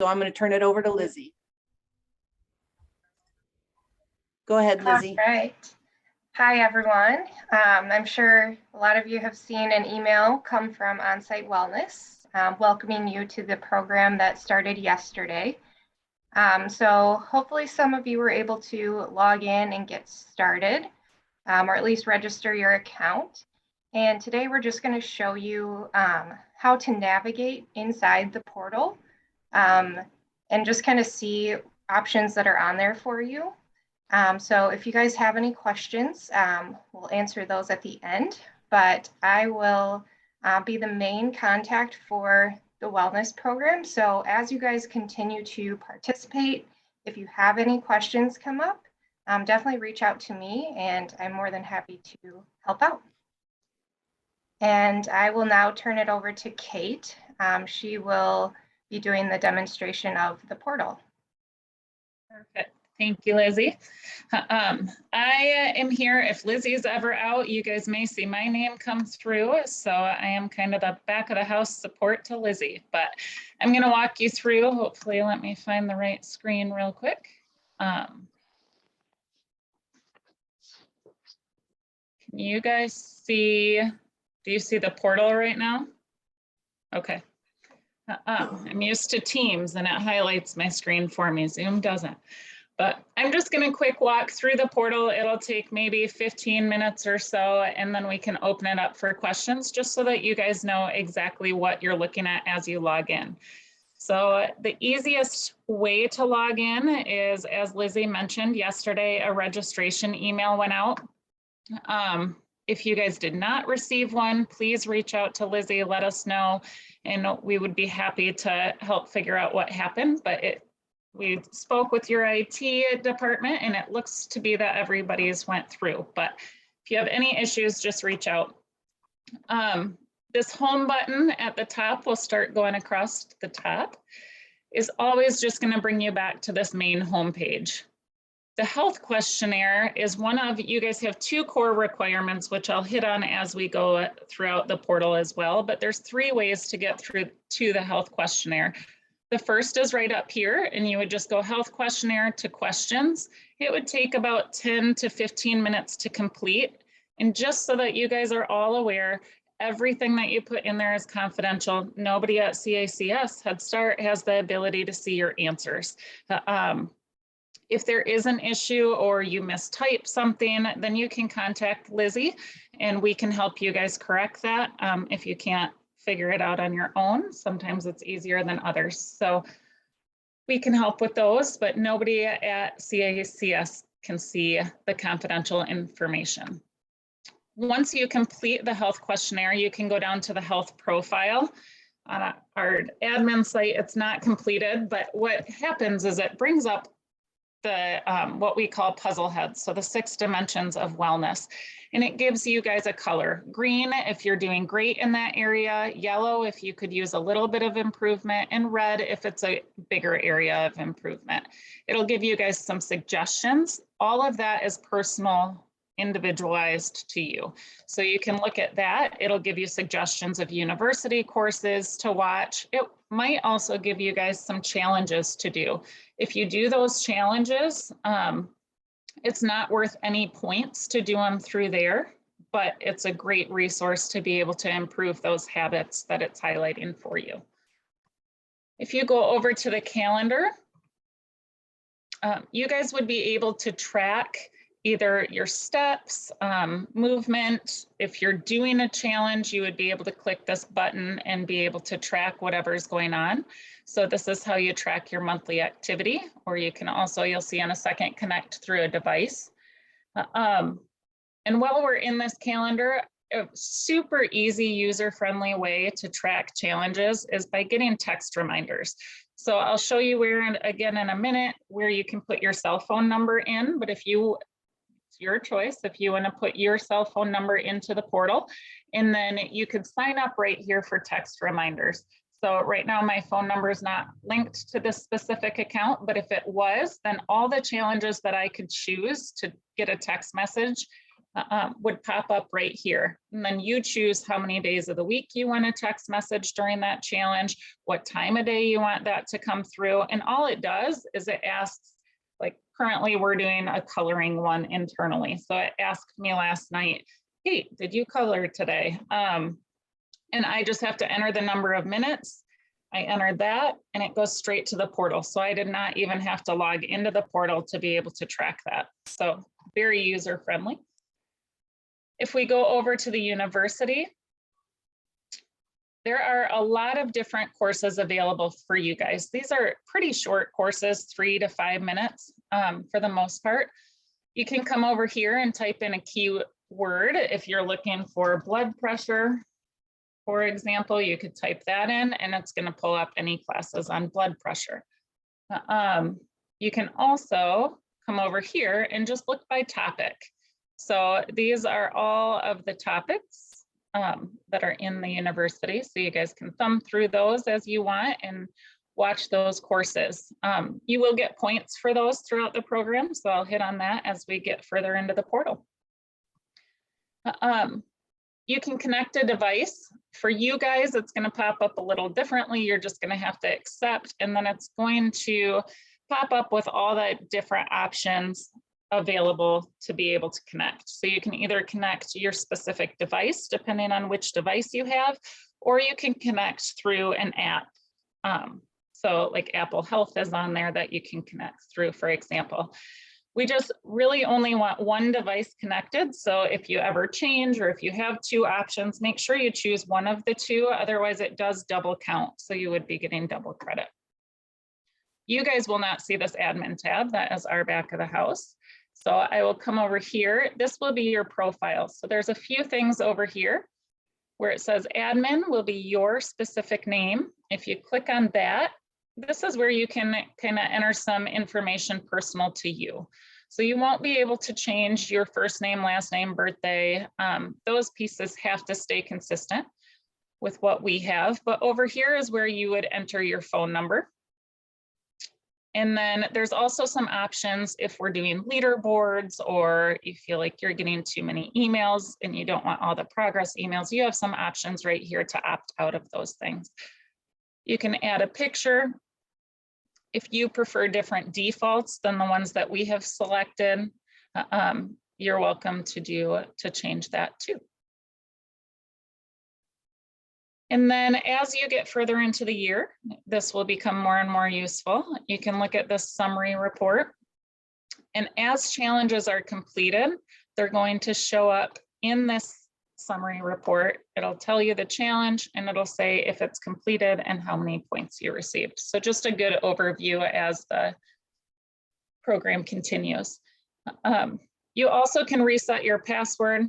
So I'm going to turn it over to Lizzie. Go ahead, Lizzie. All right. Hi, everyone. I'm sure a lot of you have seen an email come from On-Site Wellness welcoming you to the program that started yesterday. So hopefully some of you were able to log in and get started, or at least register your account. And today we're just going to show you how to navigate inside the portal and just kind of see options that are on there for you. So if you guys have any questions, we'll answer those at the end, but I will be the main contact for the wellness program. So as you guys continue to participate, if you have any questions come up, definitely reach out to me and I'm more than happy to help out. And I will now turn it over to Kate. She will be doing the demonstration of the portal. Perfect. Thank you, Lizzie. I am here. If Lizzie's ever out, you guys may see my name come through. So I am kind of the back of the house support to Lizzie, but I'm going to walk you through. Hopefully, let me find the right screen real quick. Can you guys see, do you see the portal right now? Okay. I'm used to Teams and it highlights my screen for me. Zoom doesn't. But I'm just going to quick walk through the portal. It'll take maybe 15 minutes or so, and then we can open it up for questions just so that you guys know exactly what you're looking at as you log in. So the easiest way to log in is, as Lizzie mentioned yesterday, a registration email went out. If you guys did not receive one, please reach out to Lizzie, let us know, and we would be happy to help figure out what happened. But we spoke with your IT department and it looks to be that everybody's went through, but if you have any issues, just reach out. This home button at the top, will start going across the top, is always just going to bring you back to this main home page. The health questionnaire is one of, you guys have two core requirements, which I'll hit on as we go throughout the portal as well, but there's 3 ways to get through to the health questionnaire. The first is right up here, and you would just go health questionnaire to questions. It would take about 10 to 15 minutes to complete. And just so that you guys are all aware, everything that you put in there is confidential. Nobody at CACS Head Start has the ability to see your answers. If there is an issue or you mistype something, then you can contact Lizzie and we can help you guys correct that if you can't figure it out on your own. Sometimes it's easier than others. So we can help with those, but nobody at CACS can see the confidential information. Once you complete the health questionnaire, you can go down to the health profile. On our admin site, it's not completed, but what happens is it brings up the what we call puzzle heads, so the 6 dimensions of wellness. And it gives you guys a color. Green if you're doing great in that area, yellow if you could use a little bit of improvement, and red if it's a bigger area of improvement. It'll give you guys some suggestions. All of that is personal, individualized to you. So you can look at that. It'll give you suggestions of university courses to watch. It might also give you guys some challenges to do. If you do those challenges, it's not worth any points to do them through there, but it's a great resource to be able to improve those habits that it's highlighting for you. If you go over to the calendar, you guys would be able to track either your steps, movement. If you're doing a challenge, you would be able to click this button and be able to track whatever's going on. So this is how you track your monthly activity, or you can also, you'll see in a second, connect through a device. And while we're in this calendar, a super easy user-friendly way to track challenges is by getting text reminders. So I'll show you where, again, in a minute, where you can put your cell phone number in, but if you, it's your choice if you want to put your cell phone number into the portal, and then you could sign up right here for text reminders. So right now my phone number is not linked to this specific account, but if it was, then all the challenges that I could choose to get a text message would pop up right here. And then you choose how many days of the week you want a text message during that challenge, what time of day you want that to come through. And all it does is it asks, like currently we're doing a coloring one internally. So it asked me last night, hey, did you color today? And I just have to enter the number of minutes. I entered that and it goes straight to the portal. So I did not even have to log into the portal to be able to track that. So very user friendly. If we go over to the university, there are a lot of different courses available for you guys. These are pretty short courses, 3 to 5 minutes for the most part. You can come over here and type in a keyword. If you're looking for blood pressure, for example, you could type that in and it's going to pull up any classes on blood pressure. You can also come over here and just look by topic. So these are all of the topics that are in the university. So you guys can thumb through those as you want and watch those courses. You will get points for those throughout the program. So I'll hit on that as we get further into the portal. You can connect a device. For you guys, it's going to pop up a little differently. You're just going to have to accept, and then it's going to pop up with all the different options available to be able to connect. So you can either connect your specific device, depending on which device you have, or you can connect through an app. So like Apple Health is on there that you can connect through, for example. We just really only want one device connected. So if you ever change or if you have 2 options, make sure you choose one of the 2. Otherwise it does double count. So you would be getting double credit. You guys will not see this admin tab. That is our back of the house. So I will come over here. This will be your profile. So there's a few things over here where it says admin will be your specific name. If you click on that, this is where you can kind of enter some information personal to you. So you won't be able to change your first name, last name, birthday. Those pieces have to stay consistent with what we have. But over here is where you would enter your phone number. And then there's also some options if we're doing leaderboards or you feel like you're getting too many emails and you don't want all the progress emails, you have some options right here to opt out of those things. You can add a picture. If you prefer different defaults than the ones that we have selected, you're welcome to change that too. And then as you get further into the year, this will become more and more useful. You can look at this summary report. And as challenges are completed, they're going to show up in this summary report. It'll tell you the challenge and it'll say if it's completed and how many points you received. So just a good overview as the program continues. You also can reset your password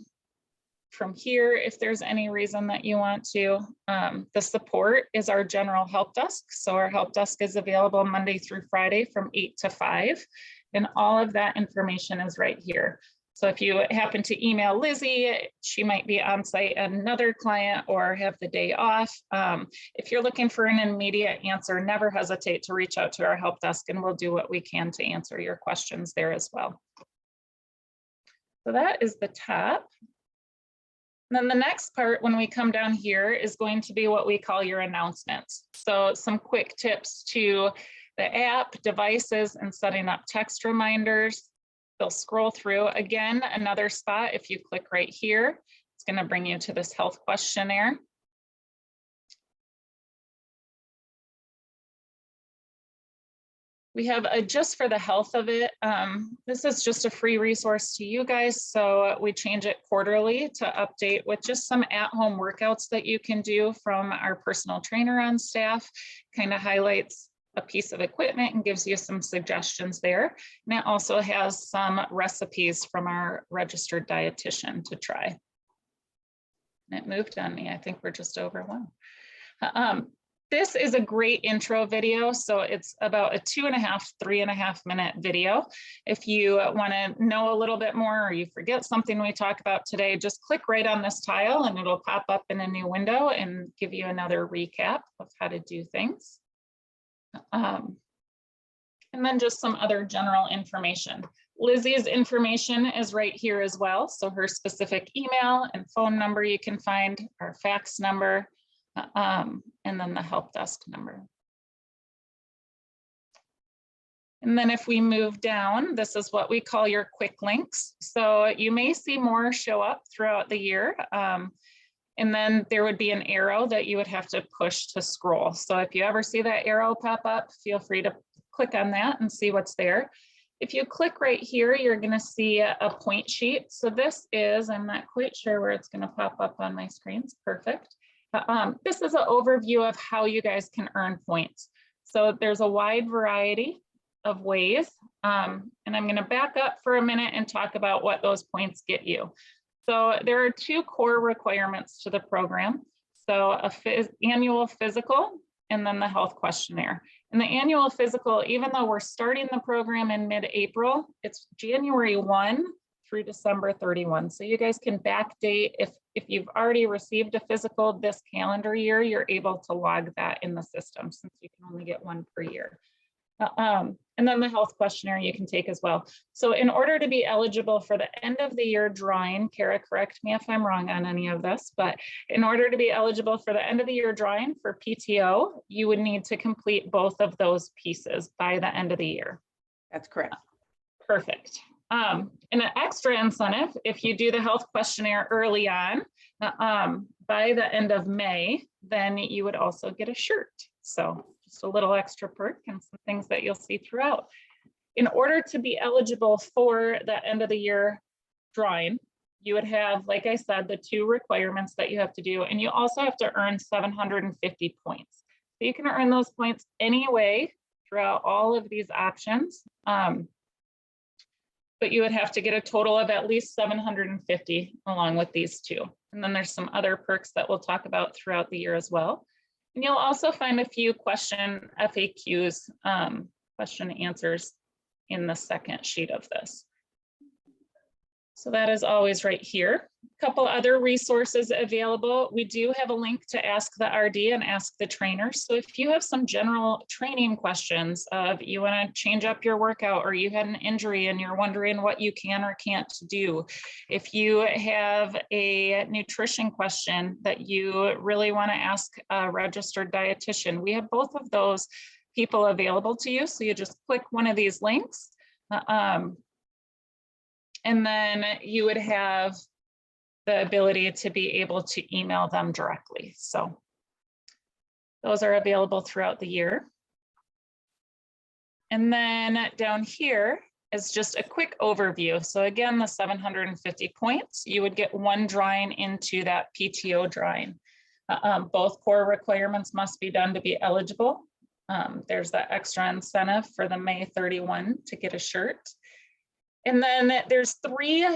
from here if there's any reason that you want to. The support is our general help desk. So our help desk is available Monday through Friday from 8 to 5. And all of that information is right here. So if you happen to email Lizzie, she might be on site at another client or have the day off. If you're looking for an immediate answer, never hesitate to reach out to our help desk and we'll do what we can to answer your questions there as well. So that is the top. And then the next part when we come down here is going to be what we call your announcements. So some quick tips to the app, devices, and setting up text reminders. They'll scroll through. Again, another spot, if you click right here, it's going to bring you to this health questionnaire. We have a just for the health of it. This is just a free resource to you guys. So we change it quarterly to update with just some at-home workouts that you can do from our personal trainer on staff. Kind of highlights a piece of equipment and gives you some suggestions there. And it also has some recipes from our registered dietitian to try. And it moved on me. I think we're just over 1. This is a great intro video. So it's about a 2.5, 3.5 minute video. If you want to know a little bit more or you forget something we talk about today, just click right on this tile and it'll pop up in a new window and give you another recap of how to do things. And then just some other general information. Lizzie's information is right here as well. So her specific email and phone number you can find, our fax number, and then the help desk number. And then if we move down, this is what we call your quick links. So you may see more show up throughout the year. And then there would be an arrow that you would have to push to scroll. So if you ever see that arrow pop up, feel free to click on that and see what's there. If you click right here, you're going to see a point sheet. So this is, I'm not quite sure where it's going to pop up on my screens. Perfect. This is an overview of how you guys can earn points. So there's a wide variety of ways. And I'm going to back up for a minute and talk about what those points get you. So there are two core requirements to the program. So annual physical and then the health questionnaire. And the annual physical, even though we're starting the program in mid-April, it's January 1 through December 31. So you guys can backdate if you've already received a physical this calendar year, you're able to log that in the system since you can only get one per year. And then the health questionnaire you can take as well. So in order to be eligible for the end of the year drawing, Kara, correct me if I'm wrong on any of this, but in order to be eligible for the end of the year drawing for PTO, you would need to complete both of those pieces by the end of the year. That's correct. Perfect. And an extra incentive, if you do the health questionnaire early on, by the end of May, then you would also get a shirt. So just a little extra perk and some things that you'll see throughout. In order to be eligible for the end of the year drawing, you would have, like I said, the two requirements that you have to do, and you also have to earn 750 points. So you can earn those points anyway throughout all of these options, but you would have to get a total of at least 750 along with these two. And then there's some other perks that we'll talk about throughout the year as well. And you'll also find a few question FAQs, question answers in the second sheet of this. So that is always right here. A couple other resources available. We do have a link to ask the RD and ask the trainer. So if you have some general training questions of you want to change up your workout or you had an injury and you're wondering what you can or can't do, if you have a nutrition question that you really want to ask a registered dietitian, we have both of those people available to you. So you just click one of these links. And then you would have the ability to be able to email them directly. So those are available throughout the year. And then down here is just a quick overview. So again, the 750 points, you would get one drawing into that PTO drawing. Both core requirements must be done to be eligible. There's that extra incentive for the May 31 to get a shirt. And then there's three,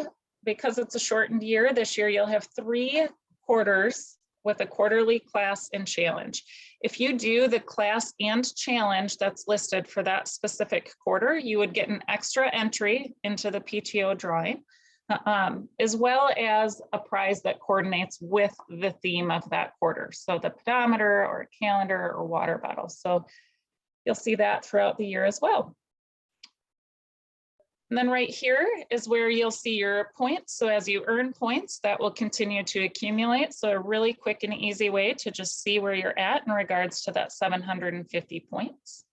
because it's a shortened year, this year you'll have 3 quarters with a quarterly class and challenge. If you do the class and challenge that's listed for that specific quarter, you would get an extra entry into the PTO drawing, as well as a prize that coordinates with the theme of that quarter. So the pedometer or a calendar or water bottle. So you'll see that throughout the year as well. And then right here is where you'll see your points. So as you earn points, that will continue to accumulate. So a really quick and easy way to just see where you're at in regards to that 750 points.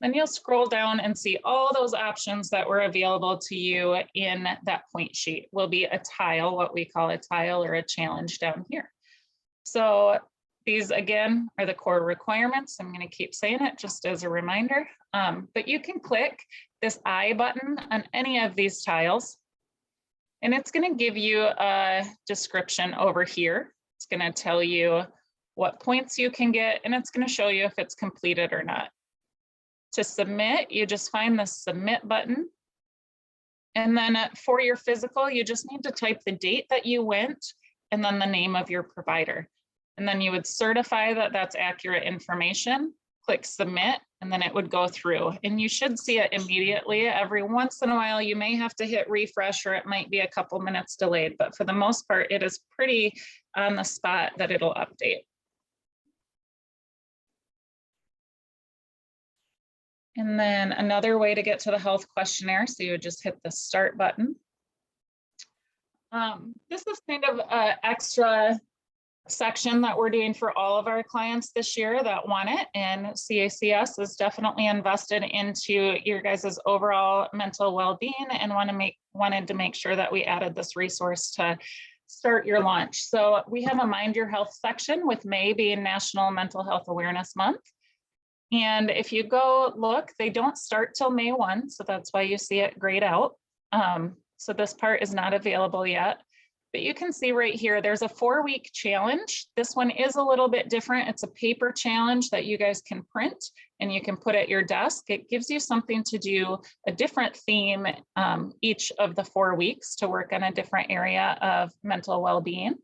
Then you'll scroll down and see all those options that were available to you in that point sheet. Will be a tile, what we call a tile or a challenge down here. So these again are the core requirements. I'm going to keep saying it just as a reminder, but you can click this I button on any of these tiles, and it's going to give you a description over here. It's going to tell you what points you can get, and it's going to show you if it's completed or not. To submit, you just find the submit button. And then for your physical, you just need to type the date that you went and then the name of your provider. And then you would certify that that's accurate information, click submit, and then it would go through. And you should see it immediately. Every once in a while, you may have to hit refresh or it might be a couple minutes delayed, but for the most part, it is pretty on the spot that it'll update. And then another way to get to the health questionnaire, so you would just hit the start button. This is kind of an extra section that we're doing for all of our clients this year that want it, and CACS is definitely invested into your guys' overall mental well-being and wanted to make sure that we added this resource to start your launch. So we have a Mind Your Health section, with May being National Mental Health Awareness Month. And if you go look, they don't start till May 1, so that's why you see it grayed out. So this part is not available yet. But you can see right here, there's a 4-week challenge. This one is a little bit different. It's a paper challenge that you guys can print and you can put at your desk. It gives you something to do, a different theme each of the 4 weeks to work on a different area of mental well-being.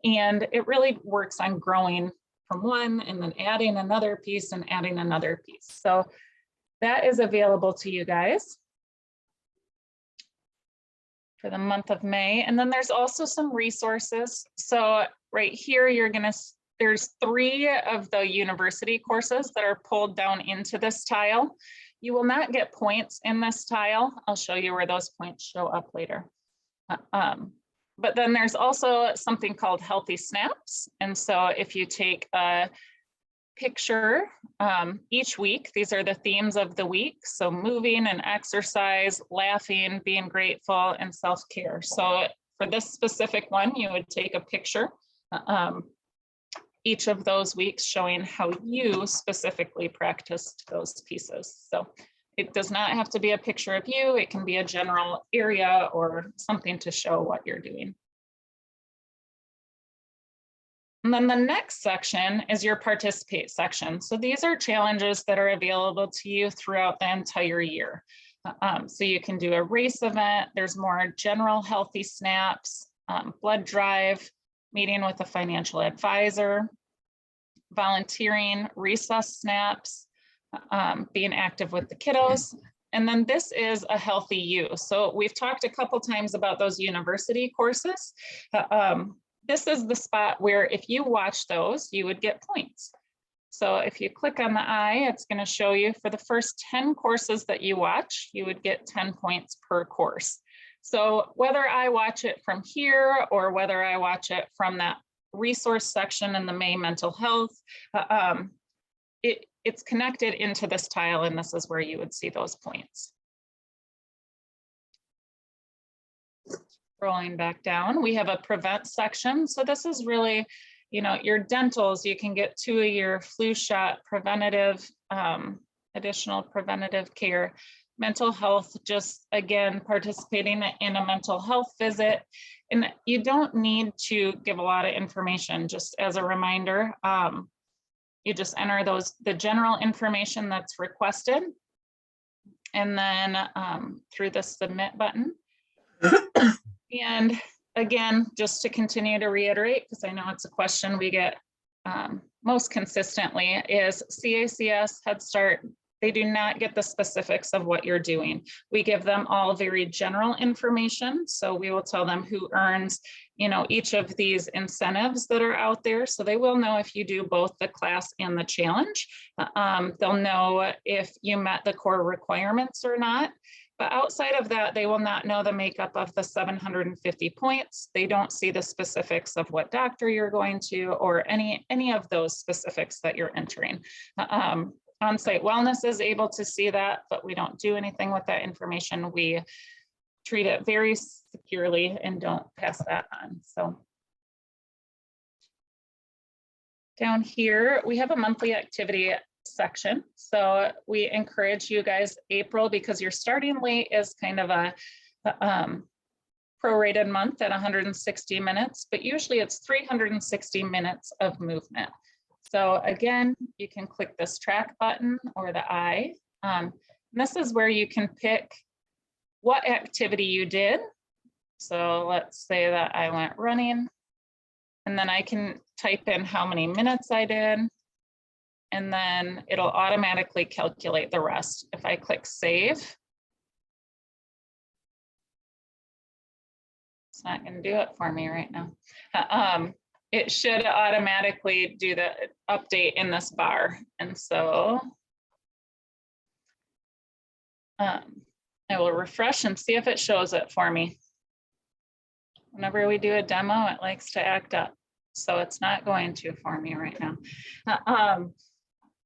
And it really works on growing from one and then adding another piece and adding another piece. So that is available to you guys for the month of May. And then there's also some resources. So right here, there's 3 of the university courses that are pulled down into this tile. You will not get points in this tile. I'll show you where those points show up later. But then there's also something called Healthy Snaps. And so if you take a picture each week, these are the themes of the week. So moving and exercise, laughing, being grateful, and self-care. So for this specific one, you would take a picture each of those weeks showing how you specifically practiced those pieces. So it does not have to be a picture of you. It can be a general area or something to show what you're doing. And then the next section is your participate section. So these are challenges that are available to you throughout the entire year. So you can do a race event. There's more general healthy snaps, blood drive, meeting with a financial advisor, volunteering, recess snaps, being active with the kiddos. And then this is a healthy you. So we've talked a couple times about those university courses. This is the spot where if you watch those, you would get points. So if you click on the eye, it's going to show you for the first 10 courses that you watch, you would get 10 points per course. So whether I watch it from here or whether I watch it from that resource section in the May mental health, it's connected into this tile, and this is where you would see those points. Scrolling back down, we have a prevent section. So this is really, your dentals, you can get 2 a year, flu shot, preventative, additional preventative care, mental health, just again, participating in a mental health visit. And you don't need to give a lot of information, just as a reminder. You just enter the general information that's requested, and then through the submit button. And again, just to continue to reiterate, because I know it's a question we get most consistently, is CACS, Head Start, they do not get the specifics of what you're doing. We give them all very general information. So we will tell them who earns, each of these incentives that are out there. So they will know if you do both the class and the challenge. They'll know if you met the core requirements or not. But outside of that, they will not know the makeup of the 750 points. They don't see the specifics of what doctor you're going to or any of those specifics that you're entering. On-site wellness is able to see that, but we don't do anything with that information. We treat it very securely and don't pass that on. So down here, we have a monthly activity section. So we encourage you guys, April, because your starting late is kind of a prorated month at 160 minutes, but usually it's 360 minutes of movement. So again, you can click this track button or the eye. This is where you can pick what activity you did. So let's say that I went running, and then I can type in how many minutes I did, and then it'll automatically calculate the rest. If I click save, it's not going to do it for me right now. It should automatically do the update in this bar. And so I will refresh and see if it shows it for me. Whenever we do a demo, it likes to act up. So it's not going to for me right now.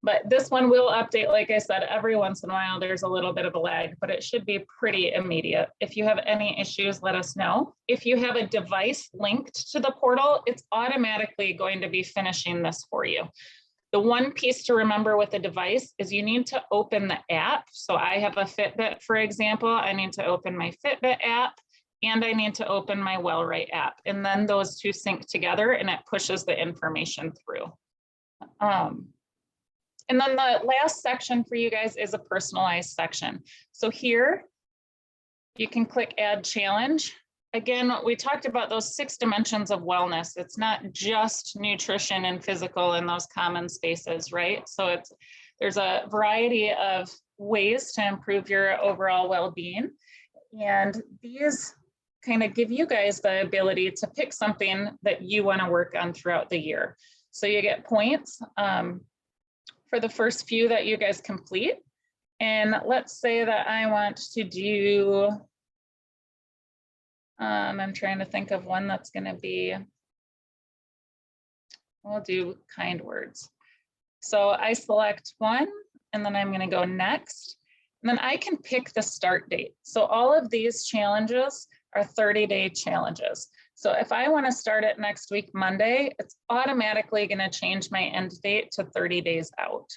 But this one will update, like I said, every once in a while. There's a little bit of a lag, but it should be pretty immediate. If you have any issues, let us know. If you have a device linked to the portal, it's automatically going to be finishing this for you. The one piece to remember with a device is you need to open the app. So I have a Fitbit, for example. I need to open my Fitbit app and I need to open my Wellwrite app. And then those two sync together and it pushes the information through. And then the last section for you guys is a personalized section. So here you can click Add Challenge. Again, we talked about those 6 dimensions of wellness. It's not just nutrition and physical in those common spaces, right? So there's a variety of ways to improve your overall well-being. And these kind of give you guys the ability to pick something that you want to work on throughout the year. So you get points for the first few that you guys complete. And let's say that I want to do, I'm trying to think of one that's going to be, we'll do kind words. So I select one and then I'm going to go next. And then I can pick the start date. So all of these challenges are 30-day challenges. So if I want to start it next week, Monday, it's automatically going to change my end date to 30 days out.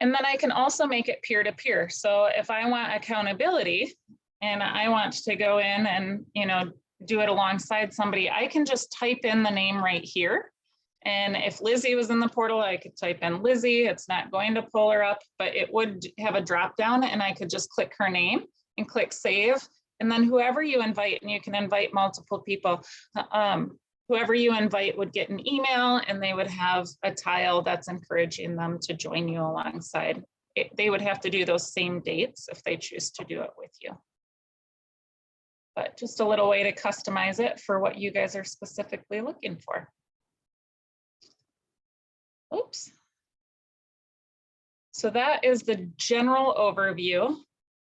And then I can also make it peer-to-peer. So if I want accountability and I want to go in and, do it alongside somebody, I can just type in the name right here. And if Lizzie was in the portal, I could type in Lizzie. It's not going to pull her up, but it would have a drop down and I could just click her name and click save. And then whoever you invite, and you can invite multiple people, whoever you invite would get an email and they would have a tile that's encouraging them to join you alongside. They would have to do those same dates if they choose to do it with you. But just a little way to customize it for what you guys are specifically looking for. Oops. So that is the general overview,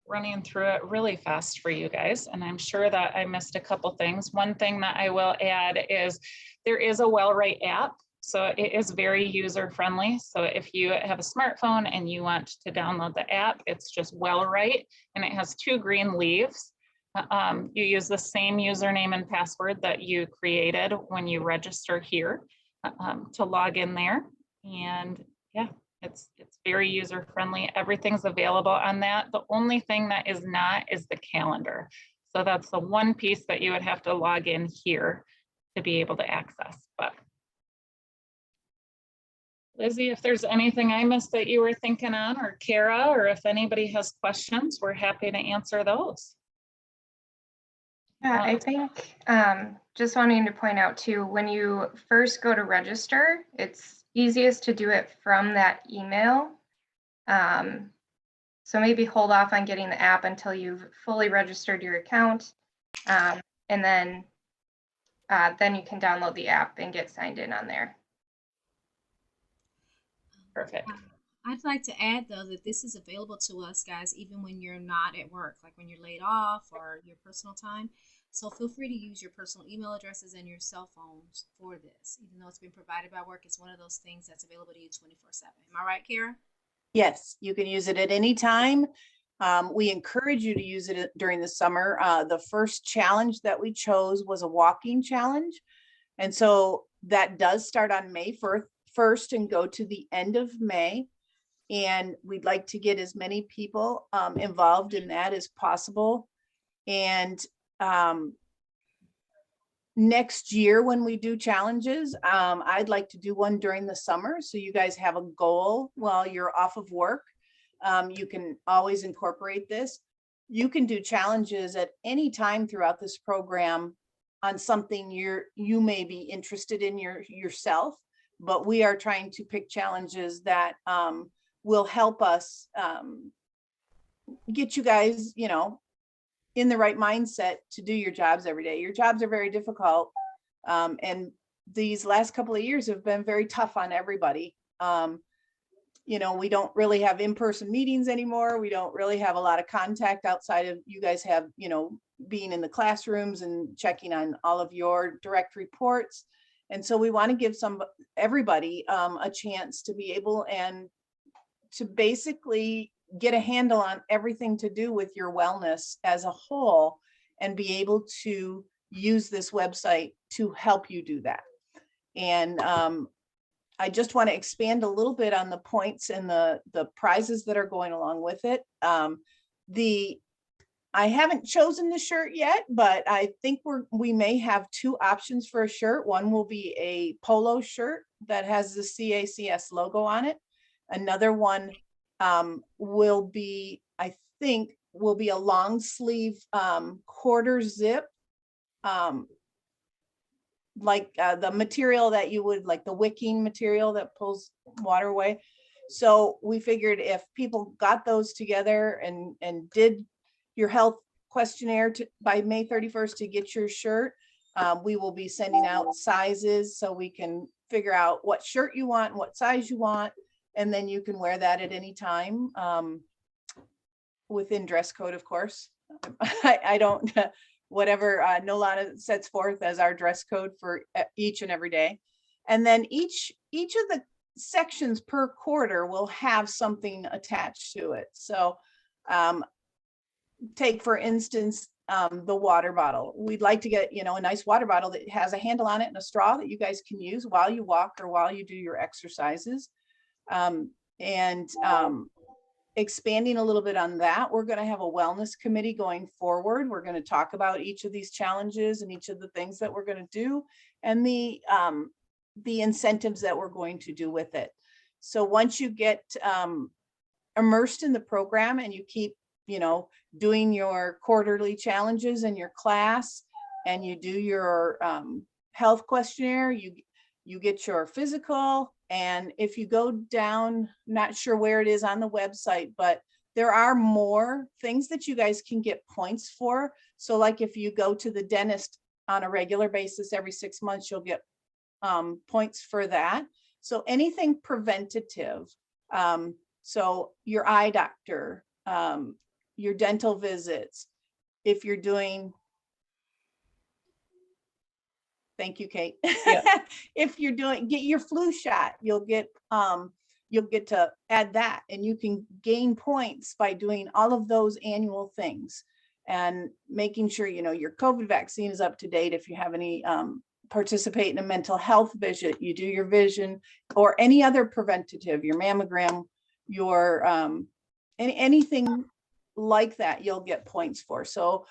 running through it really fast for you guys. And I'm sure that I missed a couple things. One thing that I will add is there is a Wellwrite app. So it is very user friendly. So if you have a smartphone and you want to download the app, it's just Wellwrite and it has 2 green leaves. You use the same username and password that you created when you register here to log in there. And yeah, it's very user friendly. Everything's available on that. The only thing that is not is the calendar. So that's the one piece that you would have to log in here to be able to access. But Lizzie, if there's anything I missed that you were thinking on, or Kara, or if anybody has questions, we're happy to answer those. Yeah, I think just wanting to point out too, when you first go to register, it's easiest to do it from that email. So maybe hold off on getting the app until you've fully registered your account. And then you can download the app and get signed in on there. Perfect. I'd like to add though that this is available to us guys even when you're not at work, like when you're laid off or your personal time. So feel free to use your personal email addresses and your cell phones for this. Even though it's been provided by work, it's one of those things that's available to you 24/7. Am I right, Kara? Yes, you can use it at any time. We encourage you to use it during the summer. The first challenge that we chose was a walking challenge. And so that does start on May 1st and go to the end of May. And we'd like to get as many people involved in that as possible. And next year when we do challenges, I'd like to do one during the summer. So you guys have a goal while you're off of work. You can always incorporate this. You can do challenges at any time throughout this program on something you may be interested in yourself, but we are trying to pick challenges that will help us get you guys, in the right mindset to do your jobs every day. Your jobs are very difficult. And these last couple of years have been very tough on everybody. you know, we don't really have in-person meetings anymore. We don't really have a lot of contact outside of you guys have, you know, being in the classrooms and checking on all of your direct reports. And so we want to give everybody a chance to be able and to basically get a handle on everything to do with your wellness as a whole and be able to use this website to help you do that. And I just want to expand a little bit on the points and the prizes that are going along with it. I haven't chosen the shirt yet, but I think we may have two options for a shirt. One will be a polo shirt that has the CACS logo on it. Another one will be, I think, will be a long sleeve quarter zip, like the material that you would, like the wicking material that pulls water away. So we figured if people got those together and did your health questionnaire by May 31st to get your shirt, we will be sending out sizes so we can figure out what shirt you want, and what size you want, and then you can wear that at any time within dress code, of course. I don't, whatever Nolana sets forth as our dress code for each and every day. And then each of the sections per quarter will have something attached to it. So take, for instance, the water bottle. We'd like to get, you know, a nice water bottle that has a handle on it and a straw that you guys can use while you walk or while you do your exercises. Expanding a little bit on that, we're going to have a wellness committee going forward. We're going to talk about each of these challenges and each of the things that we're going to do and the incentives that we're going to do with it. So once you get immersed in the program and you keep, you know, doing your quarterly challenges in your class and you do your health questionnaire, you get your physical. And if you go down, not sure where it is on the website, but there are more things that you guys can get points for. So like if you go to the dentist on a regular basis every 6 months, you'll get points for that. So anything preventative, so your eye doctor, your dental visits, if you're doing, thank you, Kate. Yeah. If you're doing, get your flu shot, you'll get to add that, and you can gain points by doing all of those annual things and making sure, you know, your COVID vaccine is up to date. If you have any, participate in a mental health visit, you do your vision or any other preventative, your mammogram, your anything like that, you'll get points for. So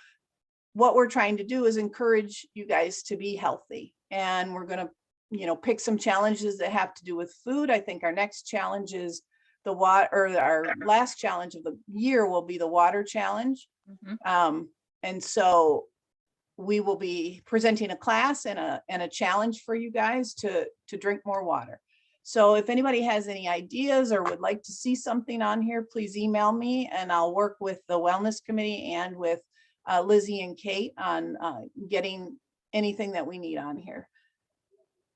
what we're trying to do is encourage you guys to be healthy, and we're going to, you know, pick some challenges that have to do with food. I think our next challenge is the water, or our last challenge of the year will be the water challenge. Mm-hmm. And so we will be presenting a class and a challenge for you guys to drink more water. So if anybody has any ideas or would like to see something on here, please email me and I'll work with the wellness committee and with Lizzie and Kate on getting anything that we need on here.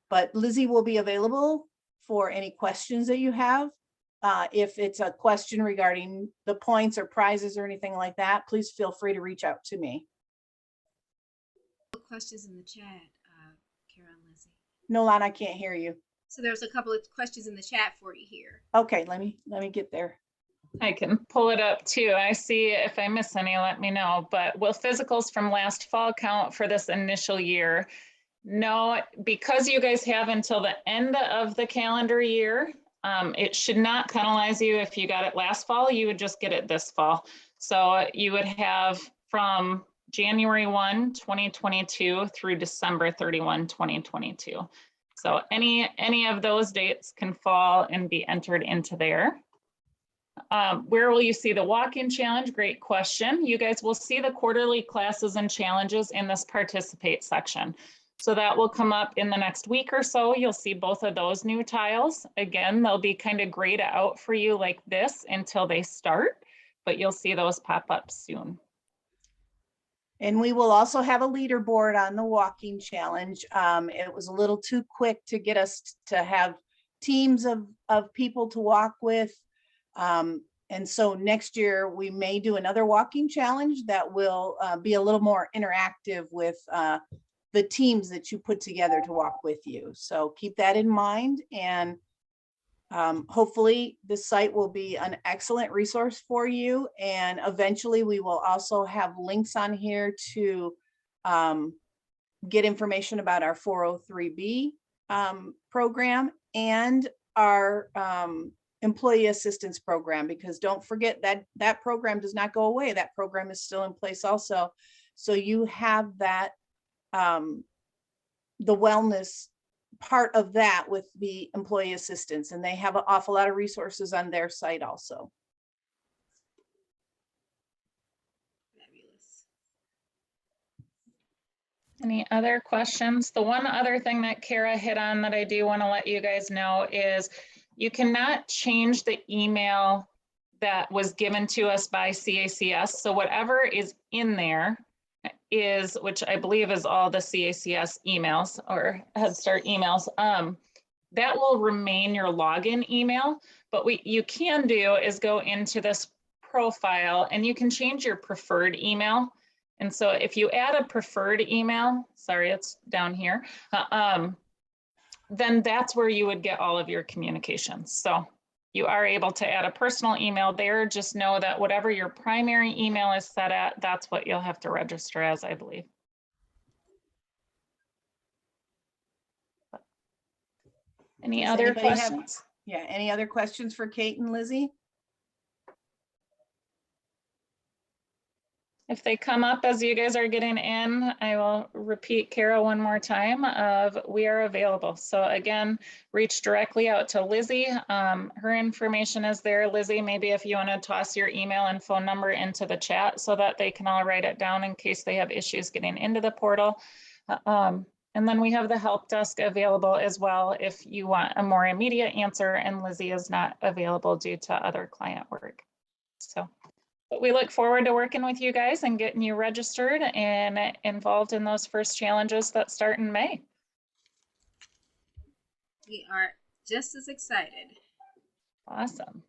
But Lizzie will be available for any questions that you have. If it's a question regarding the points or prizes or anything like that, please feel free to reach out to me. Questions in the chat, Kara and Lizzie. Nolan, I can't hear you. So there's a couple of questions in the chat for you here. Okay, let me get there. I can pull it up too. I see if I miss any, let me know. But will physicals from last fall count for this initial year? No, because you guys have until the end of the calendar year. It should not penalize you if you got it last fall, you would just get it this fall. So you would have from January 1, 2022 through December 31, 2022. So any of those dates can fall and be entered into there. Where will you see the walk-in challenge? Great question. You guys will see the quarterly classes and challenges in this participate section. So that will come up in the next week or so. You'll see both of those new tiles. Again, they'll be kind of grayed out for you like this until they start, but you'll see those pop up soon. And we will also have a leaderboard on the walking challenge. It was a little too quick to get us to have teams of people to walk with. And so next year we may do another walking challenge that will be a little more interactive with the teams that you put together to walk with you. So keep that in mind, and hopefully this site will be an excellent resource for you. And eventually we will also have links on here to get information about our 403B program and our employee assistance program, because don't forget that that program does not go away. That program is still in place also. So you have that, the wellness part of that with the employee assistance, and they have an awful lot of resources on their site also. Fabulous. Any other questions? The one other thing that Kara hit on that I do want to let you guys know is you cannot change the email that was given to us by CACS. So whatever is in there is, which I believe is all the CACS emails or Head Start emails, that will remain your login email. But what you can do is go into this profile and you can change your preferred email. And so if you add a preferred email, sorry, it's down here, then that's where you would get all of your communications. So you are able to add a personal email there. Just know that whatever your primary email is set at, that's what you'll have to register as, I believe. Any Does other anybody have- questions? Yeah, any other questions for Kate and Lizzie? If they come up as you guys are getting in, I will repeat Kara one more time of we are available. So again, reach directly out to Lizzie. Her information is there. Lizzie, maybe if you want to toss your email and phone number into the chat so that they can all write it down in case they have issues getting into the portal. And then we have the help desk available as well if you want a more immediate answer and Lizzie is not available due to other client work. So. But we look forward to working with you guys and getting you registered and involved in those first challenges that start in May. We are just as excited. Awesome.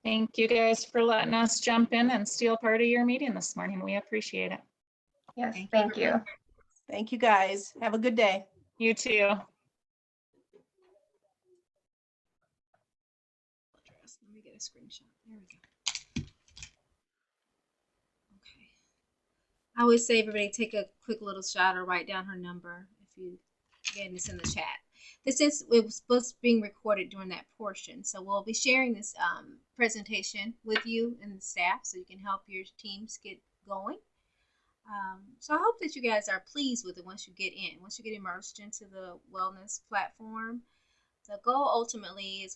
Thank you guys for letting us jump in and steal part of your meeting this morning. We appreciate it. Yes, thank you. Thank you, guys. Have a good day. You too. Let me get a screenshot. There we go. Okay. I always say everybody take a quick little shot or write down her number if you again it's in the chat. It was being recorded during that portion, so we'll be sharing this presentation with you and the staff so you can help your teams get going. So I hope that you guys are pleased with it once you get immersed into the wellness platform. The goal ultimately is